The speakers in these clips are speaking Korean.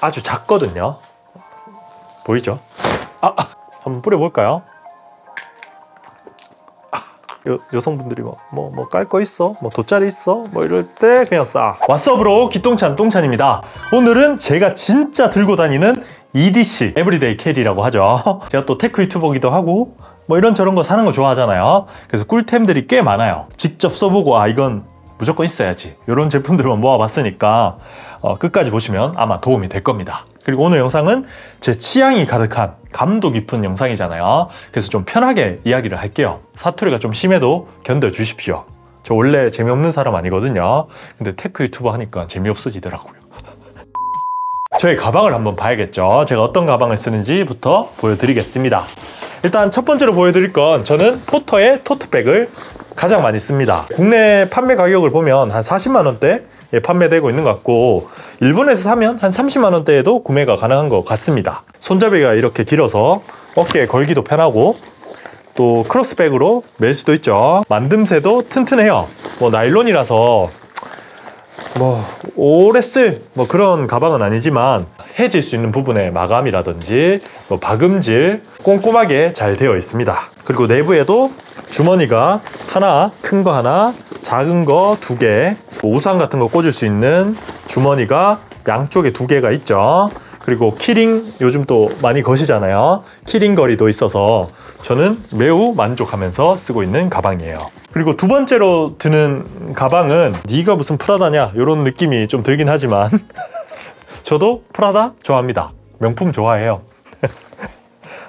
아주 작거든요. 보이죠? 한번 뿌려볼까요? 여성분들이 뭐 깔 거 있어? 뭐 돗자리 있어? 뭐 이럴 때 그냥 싹. 왓썹으로 기똥찬 똥찬입니다. 오늘은 제가 진짜 들고 다니는 EDC 에브리데이 캐리라고 하죠. 제가 또 테크 유튜버기도 하고 뭐 이런저런 거 사는 거 좋아하잖아요. 그래서 꿀템들이 꽤 많아요. 직접 써보고 이건 무조건 있어야지, 이런 제품들만 모아봤으니까 끝까지 보시면 아마 도움이 될 겁니다. 그리고 오늘 영상은 제 취향이 가득한 감도 깊은 영상이잖아요. 그래서 좀 편하게 이야기를 할게요. 사투리가 좀 심해도 견뎌주십시오. 저 원래 재미없는 사람 아니거든요. 근데 테크 유튜버 하니까 재미없어지더라고요. 저의 가방을 한번 봐야겠죠. 제가 어떤 가방을 쓰는지부터 보여드리겠습니다. 일단 첫 번째로 보여드릴 건, 저는 포터의 토트백을 가장 많이 씁니다. 국내 판매 가격을 보면 한 40만 원대에 판매되고 있는 것 같고, 일본에서 사면 한 30만 원대에도 구매가 가능한 것 같습니다. 손잡이가 이렇게 길어서 어깨에 걸기도 편하고, 또 크로스백으로 멜 수도 있죠. 만듦새도 튼튼해요. 뭐 나일론이라서 뭐 오래 쓸 뭐 그런 가방은 아니지만, 해질 수 있는 부분의 마감이라든지 뭐 박음질 꼼꼼하게 잘 되어 있습니다. 그리고 내부에도 주머니가 하나, 큰 거 하나, 작은 거 2개, 우산 같은 거 꽂을 수 있는 주머니가 양쪽에 2개가 있죠. 그리고 키링 요즘 또 많이 거시잖아요. 키링 거리도 있어서 저는 매우 만족하면서 쓰고 있는 가방이에요. 그리고 두 번째로 드는 가방은, 네가 무슨 프라다냐 이런 느낌이 좀 들긴 하지만 저도 프라다 좋아합니다. 명품 좋아해요.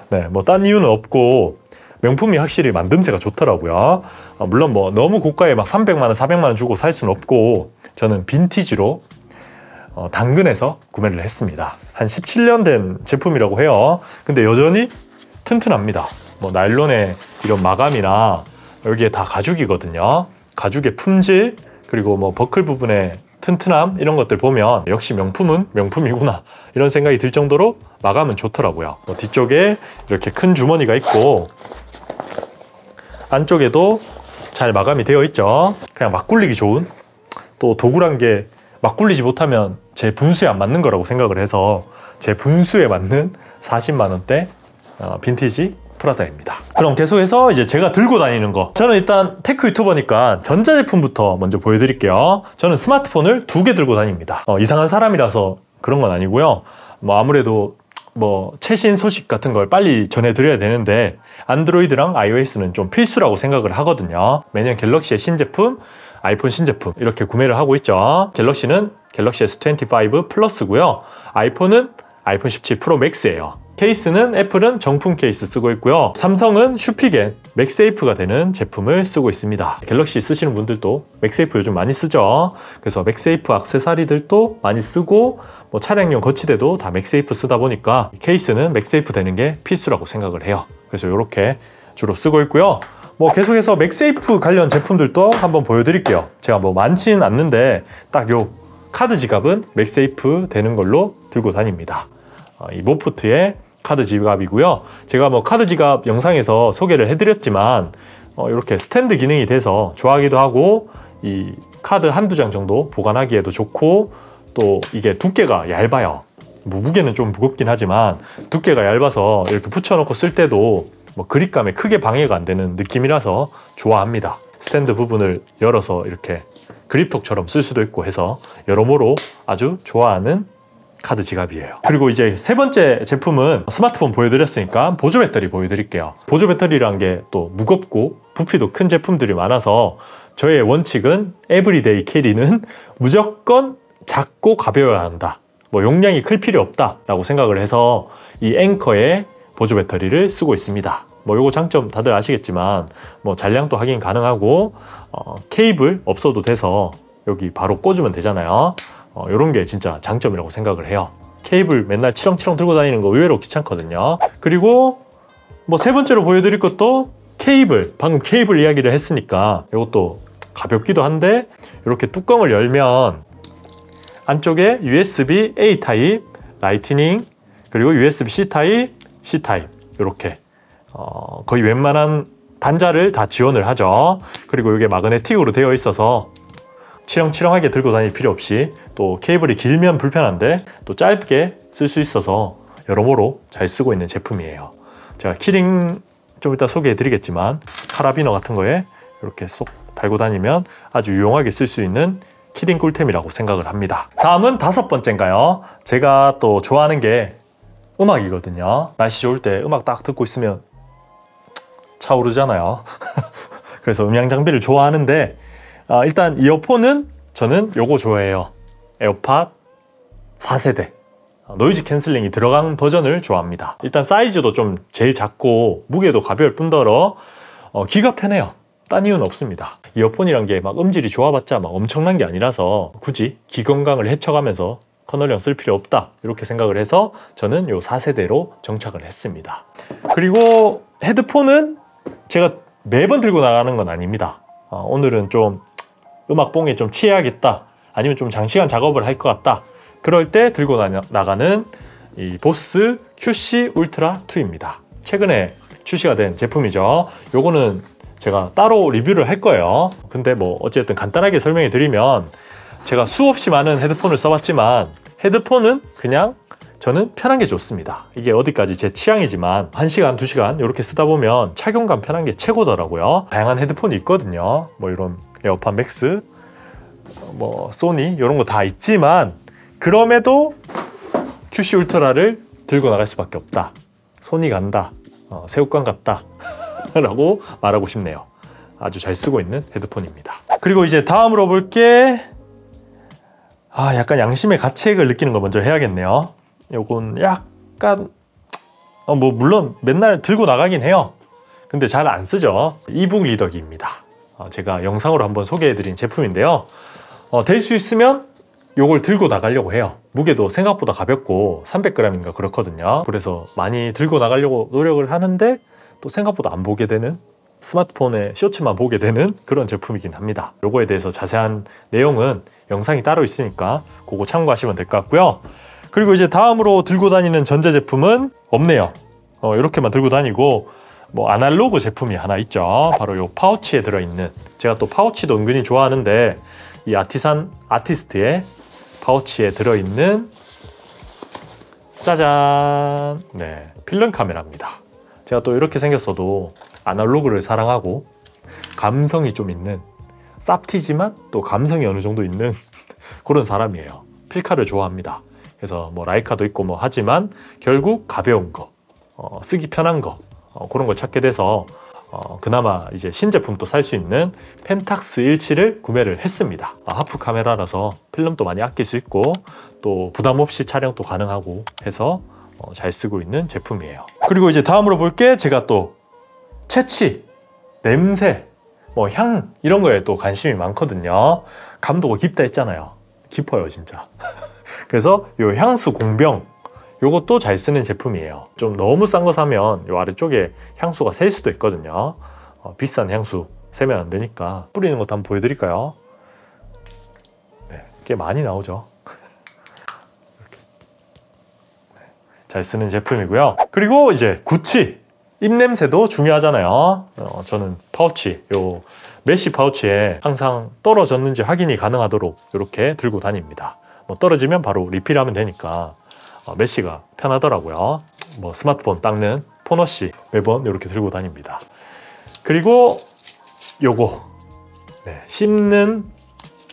네, 뭐 딴 이유는 없고 명품이 확실히 만듦새가 좋더라고요. 물론 뭐 너무 고가에 막 300만 원, 400만 원 주고 살 수는 없고, 저는 빈티지로 당근에서 구매를 했습니다. 한 17년 된 제품이라고 해요. 근데 여전히 튼튼합니다. 뭐 나일론의 이런 마감이나 여기에 다 가죽이거든요. 가죽의 품질, 그리고 뭐 버클 부분의 튼튼함, 이런 것들 보면 역시 명품은 명품이구나 이런 생각이 들 정도로 마감은 좋더라고요. 뒤쪽에 이렇게 큰 주머니가 있고 안쪽에도 잘 마감이 되어 있죠. 그냥 막 굴리기 좋은, 또 도구란 게 막 굴리지 못하면 제 분수에 안 맞는 거라고 생각을 해서 제 분수에 맞는 40만 원대 빈티지 프라다입니다. 그럼 계속해서 이제 제가 들고 다니는 거, 저는 일단 테크 유튜버니까 전자제품부터 먼저 보여드릴게요. 저는 스마트폰을 2개 들고 다닙니다. 이상한 사람이라서 그런 건 아니고요. 뭐 아무래도 뭐 최신 소식 같은 걸 빨리 전해드려야 되는데, 안드로이드랑 iOS는 좀 필수라고 생각을 하거든요. 매년 갤럭시의 신제품, 아이폰 신제품 이렇게 구매를 하고 있죠. 갤럭시는 갤럭시 S25 플러스고요. 아이폰은 아이폰 17 프로 맥스예요. 케이스는 애플은 정품 케이스 쓰고 있고요. 삼성은 슈피겐 맥세이프가 되는 제품을 쓰고 있습니다. 갤럭시 쓰시는 분들도 맥세이프 요즘 많이 쓰죠. 그래서 맥세이프 액세서리들도 많이 쓰고, 뭐 차량용 거치대도 다 맥세이프 쓰다 보니까 케이스는 맥세이프 되는 게 필수라고 생각을 해요. 그래서 이렇게 주로 쓰고 있고요. 뭐 계속해서 맥세이프 관련 제품들도 한번 보여드릴게요. 제가 뭐 많지는 않는데 딱 요 카드 지갑은 맥세이프 되는 걸로 들고 다닙니다. 이 모프트의 카드 지갑이고요. 제가 뭐 카드 지갑 영상에서 소개를 해드렸지만 이렇게 스탠드 기능이 돼서 좋아하기도 하고, 이 카드 한두 장 정도 보관하기에도 좋고, 또 이게 두께가 얇아요. 뭐 무게는 좀 무겁긴 하지만 두께가 얇아서 이렇게 붙여놓고 쓸 때도 뭐 그립감에 크게 방해가 안 되는 느낌이라서 좋아합니다. 스탠드 부분을 열어서 이렇게 그립톡처럼 쓸 수도 있고 해서 여러모로 아주 좋아하는 카드 지갑이에요. 그리고 이제 세 번째 제품은, 스마트폰 보여드렸으니까 보조 배터리 보여드릴게요. 보조 배터리란 게 또 무겁고 부피도 큰 제품들이 많아서 저의 원칙은 에브리데이 캐리는 무조건 작고 가벼워야 한다, 뭐 용량이 클 필요 없다 라고 생각을 해서 이 앵커의 보조 배터리를 쓰고 있습니다. 뭐 요거 장점 다들 아시겠지만 뭐 잔량도 확인 가능하고, 케이블 없어도 돼서 여기 바로 꽂으면 되잖아요. 요런 게 진짜 장점이라고 생각을 해요. 케이블 맨날 치렁치렁 들고 다니는 거 의외로 귀찮거든요. 그리고 뭐 세 번째로 보여드릴 것도 케이블, 방금 케이블 이야기를 했으니까 이것도 가볍기도 한데, 이렇게 뚜껑을 열면 안쪽에 USB-A 타입, 라이트닝, 그리고 USB-C 타입, C 타입 이렇게 거의 웬만한 단자를 다 지원을 하죠. 그리고 이게 마그네틱으로 되어 있어서 치렁치렁하게 들고 다닐 필요 없이 또 케이블이 길면 불편한데 또 짧게 쓸 수 있어서 여러모로 잘 쓰고 있는 제품이에요. 제가 키링 좀 이따 소개해 드리겠지만 카라비너 같은 거에 이렇게 쏙 달고 다니면 아주 유용하게 쓸 수 있는 키링 꿀템이라고 생각을 합니다. 다음은 5번째인가요? 제가 또 좋아하는 게 음악이거든요. 날씨 좋을 때 음악 딱 듣고 있으면 차오르잖아요. 그래서 음향 장비를 좋아하는데 일단 이어폰은 저는 요거 좋아해요. 에어팟 4세대 노이즈 캔슬링이 들어간 버전을 좋아합니다. 일단 사이즈도 좀 제일 작고 무게도 가벼울 뿐더러 귀가 편해요. 딴 이유는 없습니다. 이어폰이란 게 막 음질이 좋아봤자 막 엄청난 게 아니라서 굳이 귀 건강을 해쳐가면서 커널형 쓸 필요 없다 이렇게 생각을 해서 저는 요 4세대로 정착을 했습니다. 그리고 헤드폰은 제가 매번 들고 나가는 건 아닙니다. 오늘은 좀 음악봉에 좀 취해야겠다, 아니면 좀 장시간 작업을 할 것 같다, 그럴 때 들고 나가는 이 보스 QC 울트라 2입니다. 최근에 출시가 된 제품이죠. 요거는 제가 따로 리뷰를 할 거예요. 근데 뭐 어쨌든 간단하게 설명해 드리면, 제가 수없이 많은 헤드폰을 써봤지만 헤드폰은 그냥 저는 편한 게 좋습니다. 이게 어디까지 제 취향이지만 1시간, 2시간 이렇게 쓰다 보면 착용감 편한 게 최고더라고요. 다양한 헤드폰이 있거든요. 뭐 이런 에어팟 맥스, 뭐 소니 이런 거 다 있지만 그럼에도 QC 울트라를 들고 나갈 수밖에 없다. 손이 간다, 새우깡 같다 라고 말하고 싶네요. 아주 잘 쓰고 있는 헤드폰입니다. 그리고 이제 다음으로 볼 게 약간 양심의 가책을 느끼는 거 먼저 해야겠네요. 요건 약간 뭐 물론 맨날 들고 나가긴 해요. 근데 잘 안 쓰죠. 이북 리더기입니다. 제가 영상으로 한번 소개해드린 제품인데요. 될 수 있으면 요걸 들고 나가려고 해요. 무게도 생각보다 가볍고 300g인가 그렇거든요. 그래서 많이 들고 나가려고 노력을 하는데 또 생각보다 안 보게 되는, 스마트폰에 쇼츠만 보게 되는 그런 제품이긴 합니다. 요거에 대해서 자세한 내용은 영상이 따로 있으니까 그거 참고하시면 될 것 같고요. 그리고 이제 다음으로 들고 다니는 전자제품은 없네요. 이렇게만 들고 다니고, 뭐 아날로그 제품이 하나 있죠. 바로 요 파우치에 들어있는, 제가 또 파우치도 은근히 좋아하는데 이 아티스트의 파우치에 들어있는 짜잔, 네, 필름 카메라입니다. 제가 또 이렇게 생겼어도 아날로그를 사랑하고 감성이 좀 있는, 쌉티지만 또 감성이 어느 정도 있는 그런 사람이에요. 필카를 좋아합니다. 그래서 뭐 라이카도 있고 뭐 하지만 결국 가벼운 거, 쓰기 편한 거, 그런 걸 찾게 돼서 그나마 이제 신제품도 살 수 있는 펜탁스 17을 구매를 했습니다. 하프 카메라라서 필름도 많이 아낄 수 있고 또 부담 없이 촬영도 가능하고 해서 잘 쓰고 있는 제품이에요. 그리고 이제 다음으로 볼 게, 제가 또 채취, 냄새, 뭐 향 이런 거에 또 관심이 많거든요. 감도가 깊다 했잖아요. 깊어요 진짜. 그래서 요 향수 공병, 요것도 잘 쓰는 제품이에요. 좀 너무 싼 거 사면 요 아래쪽에 향수가 셀 수도 있거든요. 비싼 향수 세면 안 되니까 뿌리는 것도 한번 보여드릴까요? 네, 꽤 많이 나오죠. 이렇게. 네, 잘 쓰는 제품이고요. 그리고 이제 구치, 입냄새도 중요하잖아요. 저는 파우치, 요 메쉬 파우치에 항상 떨어졌는지 확인이 가능하도록 이렇게 들고 다닙니다. 뭐 떨어지면 바로 리필하면 되니까 메쉬가 편하더라고요. 뭐 스마트폰 닦는 폰워시 매번 이렇게 들고 다닙니다. 그리고 요거, 네, 씹는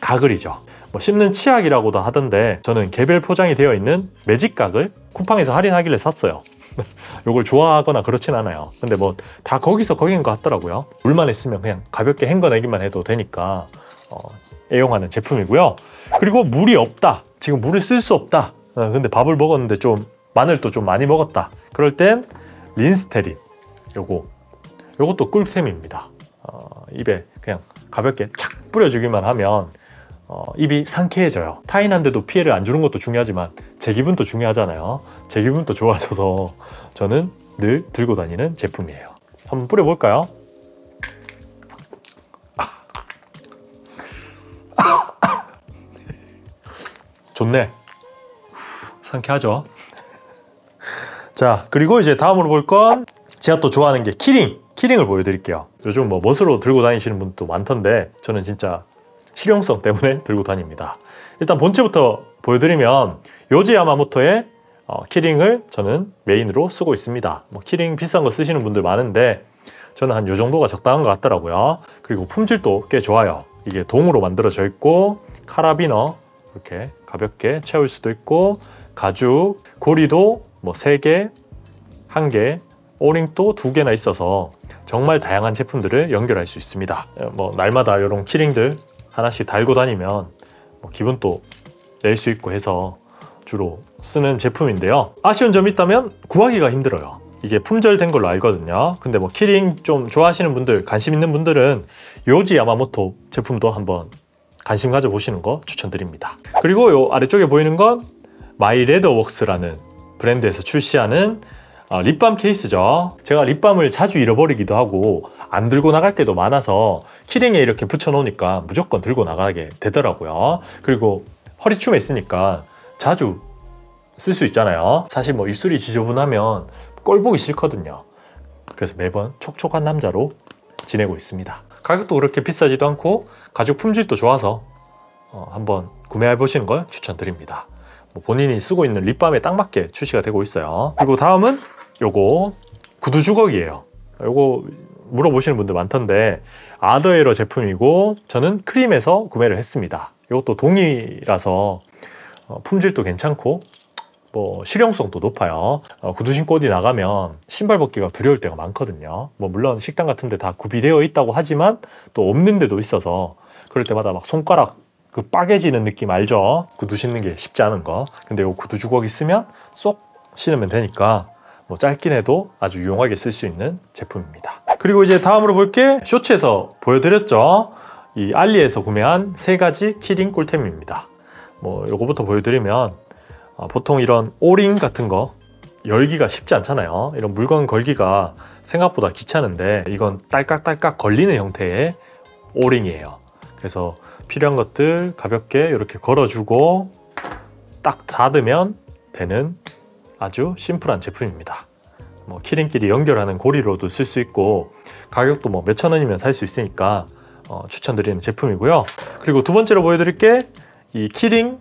가글이죠. 뭐 씹는 치약이라고도 하던데 저는 개별 포장이 되어 있는 매직 가글 쿠팡에서 할인하길래 샀어요. 요걸 좋아하거나 그렇진 않아요. 근데 뭐 다 거기서 거긴 것 같더라고요. 물만 있으면 그냥 가볍게 헹궈내기만 해도 되니까 애용하는 제품이고요. 그리고 물이 없다, 지금 물을 쓸 수 없다, 근데 밥을 먹었는데 좀 마늘도 좀 많이 먹었다, 그럴 땐 린스테린, 요것도 꿀템입니다. 입에 그냥 가볍게 착 뿌려주기만 하면 입이 상쾌해져요. 타인한테도 피해를 안 주는 것도 중요하지만 제 기분도 중요하잖아요. 제 기분도 좋아져서 저는 늘 들고 다니는 제품이에요. 한번 뿌려볼까요? 좋네. 상쾌하죠? 자, 그리고 이제 다음으로 볼 건, 제가 또 좋아하는 게 키링을 보여드릴게요. 요즘 뭐 멋으로 들고 다니시는 분도 많던데 저는 진짜 실용성 때문에 들고 다닙니다. 일단 본체부터 보여드리면 요지 야마모토의 키링을 저는 메인으로 쓰고 있습니다. 뭐 키링 비싼 거 쓰시는 분들 많은데 저는 한 요 정도가 적당한 것 같더라고요. 그리고 품질도 꽤 좋아요. 이게 동으로 만들어져 있고 카라비너 이렇게 가볍게 채울 수도 있고 가죽, 고리도 뭐 3개, 1개, 오링도 2개나 있어서 정말 다양한 제품들을 연결할 수 있습니다. 뭐 날마다 이런 키링들 하나씩 달고 다니면 뭐 기분도 낼 수 있고 해서 주로 쓰는 제품인데요. 아쉬운 점이 있다면 구하기가 힘들어요. 이게 품절된 걸로 알거든요. 근데 뭐 키링 좀 좋아하시는 분들, 관심 있는 분들은 요지 야마모토 제품도 한번 관심 가져보시는 거 추천드립니다. 그리고 요 아래쪽에 보이는 건 마이 레더웍스라는 브랜드에서 출시하는 립밤 케이스죠. 제가 립밤을 자주 잃어버리기도 하고 안 들고 나갈 때도 많아서 키링에 이렇게 붙여 놓으니까 무조건 들고 나가게 되더라고요. 그리고 허리춤에 있으니까 자주 쓸 수 있잖아요. 사실 뭐 입술이 지저분하면 꼴 보기 싫거든요. 그래서 매번 촉촉한 남자로 지내고 있습니다. 가격도 그렇게 비싸지도 않고 가죽 품질도 좋아서 한번 구매해 보시는 걸 추천드립니다. 뭐 본인이 쓰고 있는 립밤에 딱 맞게 출시가 되고 있어요. 그리고 다음은 요거 구두 주걱이에요. 요거 물어보시는 분들 많던데 아더에러 제품이고 저는 크림에서 구매를 했습니다. 이것도 동이라서 품질도 괜찮고 뭐 실용성도 높아요. 구두 신고 어디 나가면 신발 벗기가 두려울 때가 많거든요. 뭐 물론 식당 같은 데 다 구비되어 있다고 하지만 또 없는 데도 있어서 그럴 때마다 막 손가락 그 빠개지는 느낌 알죠? 구두 신는 게 쉽지 않은 거. 근데 이 구두 주걱 있으면 쏙 신으면 되니까 뭐 짧긴 해도 아주 유용하게 쓸 수 있는 제품입니다. 그리고 이제 다음으로 볼 게 쇼츠에서 보여드렸죠. 이 알리에서 구매한 3가지 키링 꿀템입니다. 뭐 요거부터 보여드리면 보통 이런 오링 같은 거 열기가 쉽지 않잖아요. 이런 물건 걸기가 생각보다 귀찮은데 이건 딸깍딸깍 걸리는 형태의 오링이에요. 그래서 필요한 것들 가볍게 이렇게 걸어주고 딱 닫으면 되는 아주 심플한 제품입니다. 뭐 키링끼리 연결하는 고리로도 쓸 수 있고 가격도 뭐 몇천 원이면 살 수 있으니까 추천드리는 제품이고요. 그리고 두 번째로 보여드릴 게 이 키링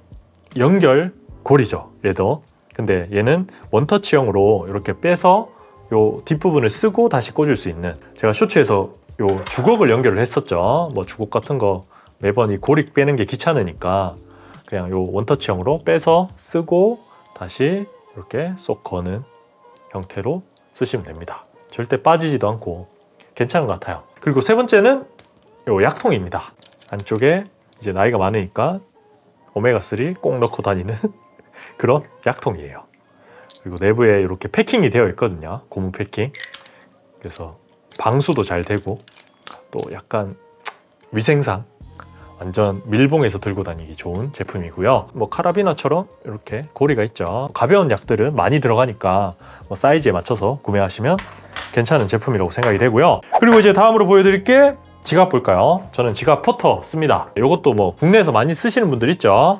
연결 고리죠. 얘도. 근데 얘는 원터치형으로 이렇게 빼서 요 뒷부분을 쓰고 다시 꽂을 수 있는, 제가 쇼츠에서 요 주걱을 연결을 했었죠. 뭐 주걱 같은 거 매번 이 고리 빼는 게 귀찮으니까 그냥 요 원터치형으로 빼서 쓰고 다시 이렇게 쏙 거는 형태로 쓰시면 됩니다. 절대 빠지지도 않고 괜찮은 것 같아요. 그리고 세 번째는 요 약통입니다. 안쪽에 이제 나이가 많으니까 오메가3 꼭 넣고 다니는 그런 약통이에요. 그리고 내부에 이렇게 패킹이 되어 있거든요. 고무 패킹. 그래서 방수도 잘 되고 또 약간 위생상 완전 밀봉해서 들고 다니기 좋은 제품이고요. 뭐 카라비너처럼 이렇게 고리가 있죠. 가벼운 약들은 많이 들어가니까 뭐 사이즈에 맞춰서 구매하시면 괜찮은 제품이라고 생각이 되고요. 그리고 이제 다음으로 보여드릴 게 지갑 볼까요? 저는 지갑 포터 씁니다. 이것도 뭐 국내에서 많이 쓰시는 분들 있죠.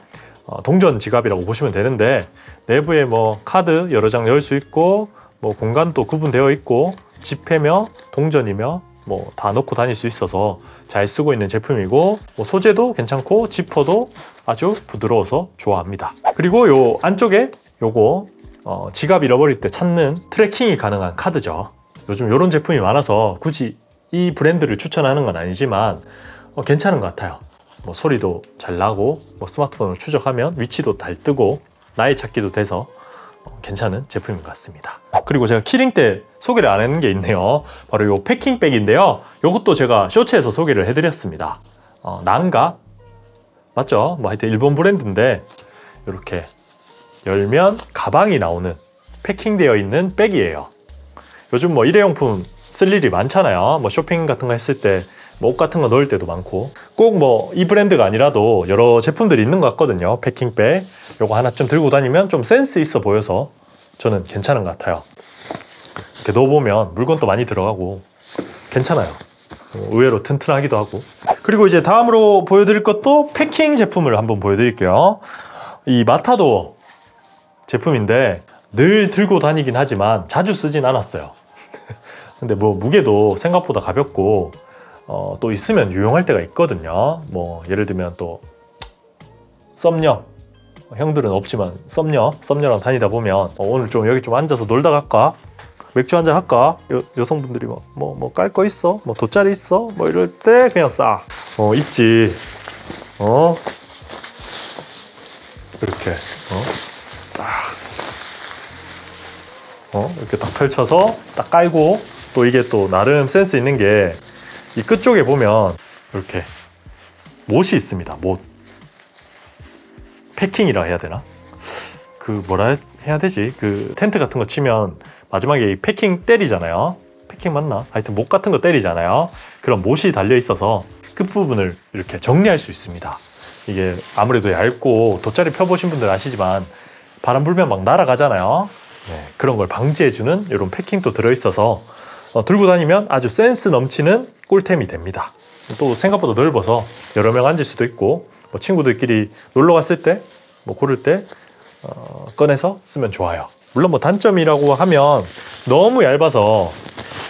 동전 지갑이라고 보시면 되는데 내부에 뭐 카드 여러 장 넣을 수 있고 뭐 공간도 구분되어 있고 지폐며 동전이며 뭐 다 넣고 다닐 수 있어서 잘 쓰고 있는 제품이고 뭐 소재도 괜찮고 지퍼도 아주 부드러워서 좋아합니다. 그리고 요 안쪽에 요거 지갑 잃어버릴 때 찾는 트래킹이 가능한 카드죠. 요즘 이런 제품이 많아서 굳이 이 브랜드를 추천하는 건 아니지만 괜찮은 것 같아요. 뭐 소리도 잘 나고 뭐 스마트폰을 추적하면 위치도 잘 뜨고 나이 찾기도 돼서 괜찮은 제품인 것 같습니다. 그리고 제가 키링 때 소개를 안 했는 게 있네요. 바로 요 패킹백인데요. 요것도 제가 쇼츠에서 소개를 해드렸습니다. 난가? 맞죠? 뭐 하여튼 일본 브랜드인데 이렇게 열면 가방이 나오는 패킹되어 있는 백이에요. 요즘 뭐 일회용품 쓸 일이 많잖아요. 뭐 쇼핑 같은 거 했을 때 뭐 옷 같은 거 넣을 때도 많고 꼭 뭐 이 브랜드가 아니라도 여러 제품들이 있는 것 같거든요. 패킹백 요거 하나쯤 들고 다니면 좀 센스 있어 보여서 저는 괜찮은 것 같아요. 이렇게 넣어보면 물건도 많이 들어가고 괜찮아요. 의외로 튼튼하기도 하고. 그리고 이제 다음으로 보여드릴 것도 패킹 제품을 한번 보여드릴게요. 이 마타도어 제품인데 늘 들고 다니긴 하지만 자주 쓰진 않았어요. 근데 뭐 무게도 생각보다 가볍고 또 있으면 유용할 때가 있거든요. 뭐 예를 들면 또 썸녀, 형들은 없지만 썸녀랑 다니다 보면 오늘 좀 여기 좀 앉아서 놀다 갈까? 맥주 한잔 할까? 여성분들이 뭐 깔 거 있어? 뭐 돗자리 있어? 뭐 이럴 때 그냥 싹 있지. 이렇게 이렇게 딱 펼쳐서 딱 깔고, 또 이게 또 나름 센스 있는 게 이 끝쪽에 보면 이렇게 못이 있습니다. 못. 패킹이라 해야 되나? 그 뭐라 해야 되지? 그 텐트 같은 거 치면 마지막에 이 패킹 때리잖아요. 패킹 맞나? 하여튼 못 같은 거 때리잖아요. 그런 못이 달려 있어서 끝부분을 이렇게 정리할 수 있습니다. 이게 아무래도 얇고 돗자리 펴보신 분들 아시지만 바람 불면 막 날아가잖아요. 네, 그런 걸 방지해주는 이런 패킹도 들어있어서 들고 다니면 아주 센스 넘치는 꿀템이 됩니다. 또 생각보다 넓어서 여러 명 앉을 수도 있고, 뭐 친구들끼리 놀러 갔을 때 뭐 고를 때 꺼내서 쓰면 좋아요. 물론 뭐 단점이라고 하면 너무 얇아서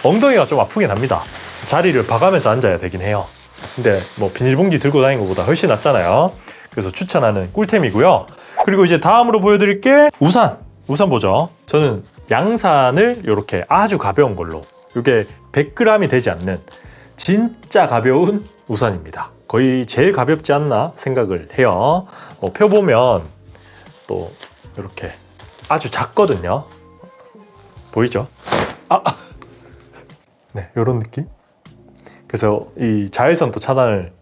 엉덩이가 좀 아프긴 합니다. 자리를 봐가면서 앉아야 되긴 해요. 근데 뭐 비닐봉지 들고 다니는 것보다 훨씬 낫잖아요. 그래서 추천하는 꿀템이고요. 그리고 이제 다음으로 보여드릴 게 우산 보죠. 저는 양산을 이렇게 아주 가벼운 걸로, 이게 100g이 되지 않는 진짜 가벼운 우산입니다. 거의 제일 가볍지 않나 생각을 해요. 펴보면 또 이렇게 아주 작거든요. 보이죠? 네, 이런 느낌. 그래서 이 자외선도 차단을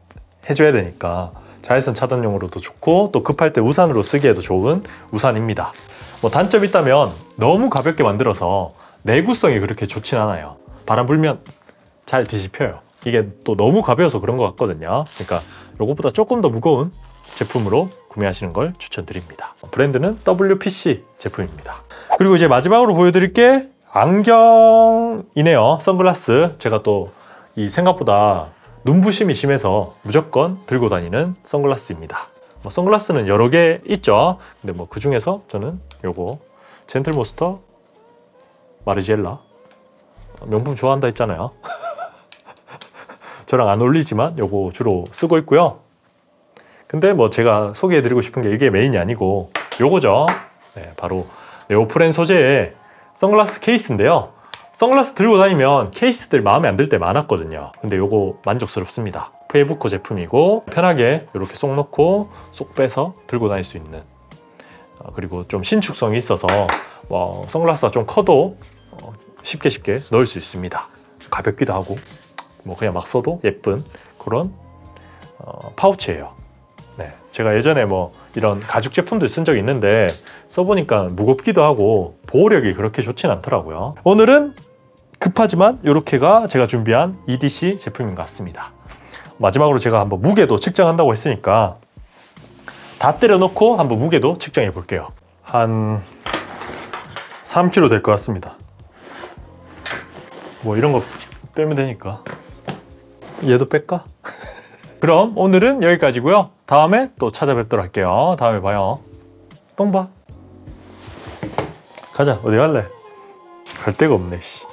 해줘야 되니까 자외선 차단용으로도 좋고, 또 급할 때 우산으로 쓰기에도 좋은 우산입니다. 뭐 단점이 있다면 너무 가볍게 만들어서 내구성이 그렇게 좋진 않아요. 바람 불면 잘 뒤집혀요. 이게 또 너무 가벼워서 그런 것 같거든요. 그러니까 이것보다 조금 더 무거운 제품으로 구매하시는 걸 추천드립니다. 브랜드는 WPC 제품입니다. 그리고 이제 마지막으로 보여드릴 게 안경이네요. 선글라스. 제가 또 이 생각보다 눈부심이 심해서 무조건 들고 다니는 선글라스입니다. 뭐 선글라스는 여러 개 있죠. 근데 뭐 그 중에서 저는 요거 젠틀모스터 마르지엘라, 명품 좋아한다 했잖아요. 저랑 안 어울리지만 요거 주로 쓰고 있고요. 근데 뭐 제가 소개해드리고 싶은 게 이게 메인이 아니고 요거죠. 네, 바로 네오프렌 소재의 선글라스 케이스인데요. 선글라스 들고 다니면 케이스들 마음에 안 들 때 많았거든요. 근데 요거 만족스럽습니다. 푸에부코 제품이고 편하게 이렇게 쏙 넣고 쏙 빼서 들고 다닐 수 있는, 그리고 좀 신축성이 있어서 선글라스가 좀 커도 쉽게 넣을 수 있습니다. 가볍기도 하고 뭐 그냥 막 써도 예쁜 그런 파우치예요. 네, 제가 예전에 뭐 이런 가죽 제품들 쓴 적이 있는데 써보니까 무겁기도 하고 보호력이 그렇게 좋진 않더라고요. 오늘은 급하지만 이렇게가 제가 준비한 EDC 제품인 것 같습니다. 마지막으로 제가 한번 무게도 측정한다고 했으니까 다 때려 넣고 한번 무게도 측정해 볼게요. 한 3kg 될 것 같습니다. 뭐 이런 거 빼면 되니까 얘도 뺄까? 그럼 오늘은 여기까지고요. 다음에 또 찾아뵙도록 할게요. 다음에 봐요. 똥 봐. 가자. 어디 갈래? 갈 데가 없네 씨.